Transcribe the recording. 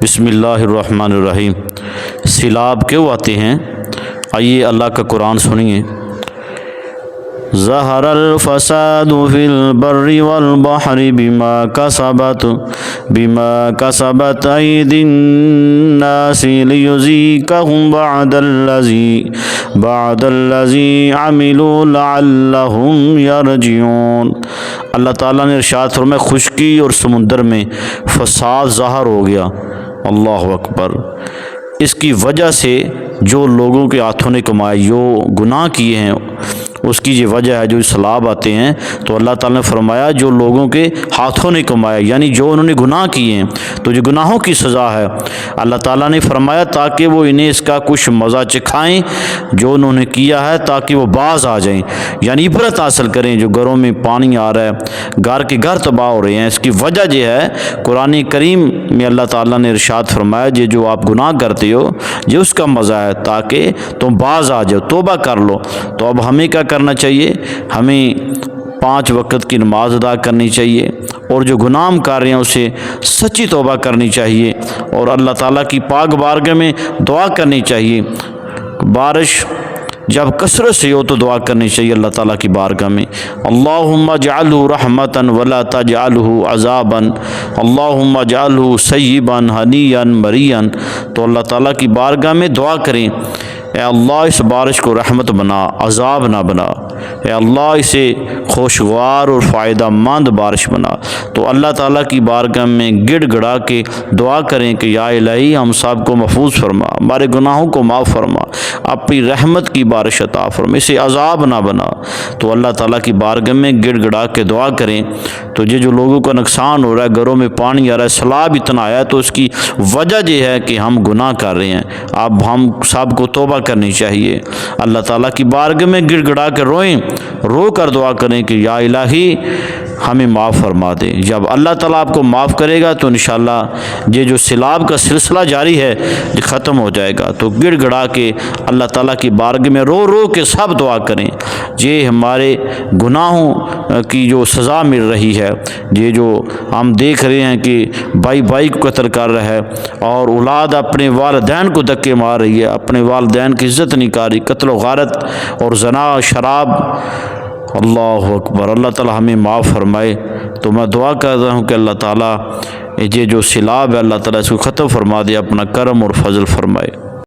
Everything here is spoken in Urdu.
بسم اللہ الرحمن الرحیم۔ سیلاب کیوں آتے ہیں؟ آئیے اللہ کا قرآن سنیے۔ ظہر الفساد فی البر والبحر بما کسبت ایدی الناس لیذیقہم بعد الذی عملوا لعلہم یرجعون۔ اللہ تعالیٰ نے ارشاد فرمایا خشکی اور سمندر میں فساد ظاہر ہو گیا۔ اللہ اکبر۔ اس کی وجہ سے جو لوگوں کے ہاتھوں نے کمائے، جو گناہ کیے ہیں، اس کی یہ وجہ ہے جو سیلاب آتے ہیں۔ تو اللہ تعالیٰ نے فرمایا جو لوگوں کے ہاتھوں نے کمائے، یعنی جو انہوں نے گناہ کیے ہیں، تو جو گناہوں کی سزا ہے اللہ تعالیٰ نے فرمایا تاکہ وہ انہیں اس کا کچھ مزہ چکھائیں جو انہوں نے کیا ہے، تاکہ وہ باز آ جائیں، یعنی عبرت حاصل کریں۔ جو گھروں میں پانی آ رہا ہے، گھر کے گھر تباہ ہو رہے ہیں، اس کی وجہ یہ ہے قرآن کریم میں اللہ تعالیٰ نے ارشاد فرمایا یہ جو آپ گناہ کرتے ہو یہ اس کا مزہ ہے تاکہ تم باز آ جاؤ، توبہ کر لو۔ تو اب ہمیں کیا کرنا چاہیے؟ ہمیں 5 وقت کی نماز ادا کرنی چاہیے، اور جو گناہ ہم کر رہے ہیں اسے سچی توبہ کرنی چاہیے، اور اللہ تعالیٰ کی پاک بارگاہ میں دعا کرنی چاہیے۔ بارش جب کثرت سے ہو تو دعا کرنی چاہیے اللہ تعالیٰ کی بارگاہ میں، اللہم اجعلہ رحمتا ولا تجعلہ عذابا، اللہم اجعلہ سیبا ہنیا مریا۔ تو اللہ تعالیٰ کی بارگاہ میں دعا کریں، اے اللہ اس بارش کو رحمت بنا، عذاب نہ بنا، اے اللہ اسے خوشگوار اور فائدہ مند بارش بنا۔ تو اللہ تعالیٰ کی بارگاہ میں گڑ گڑا کے دعا کریں کہ یا الہی ہم سب کو محفوظ فرما، ہمارے گناہوں کو معاف فرما، اپنی رحمت کی بارش عطا فرما، اسے عذاب نہ بنا۔ تو اللہ تعالیٰ کی بارگاہ میں گڑ گڑا کے دعا کریں۔ تو یہ جو لوگوں کا نقصان ہو رہا ہے، گھروں میں پانی آ رہا ہے، سیلاب اتنا آیا ہے، تو اس کی وجہ یہ ہے کہ ہم گناہ کر رہے ہیں۔ اب ہم سب کو توبہ کرنی چاہیے، اللہ تعالیٰ کی بارگاہ میں گڑ گڑا کے روئیں، رو کر دعا کریں کہ یا الہی ہمیں معاف فرما دے۔ جب اللہ تعالیٰ آپ کو معاف کرے گا تو انشاءاللہ یہ جو سیلاب کا سلسلہ جاری ہے یہ ختم ہو جائے گا۔ تو گڑ گڑا کے اللہ تعالیٰ کی بارگاہ میں رو رو کے سب دعا کریں، یہ ہمارے گناہوں کی جو سزا مل رہی ہے، یہ جو ہم دیکھ رہے ہیں کہ بھائی بھائی کو قتل کر رہا ہے، اور اولاد اپنے والدین کو دھکے مار رہی ہے، اپنے والدین کی عزت نہیں کر رہی، قتل و غارت اور زنا شراب۔ اللہ اکبر۔ اللہ تعالیٰ ہمیں معاف فرمائے۔ تو میں دعا کر رہا ہوں کہ اللہ تعالیٰ یہ جو سیلاب ہے اللہ تعالیٰ اس کو ختم فرما دے، اپنا کرم اور فضل فرمائے۔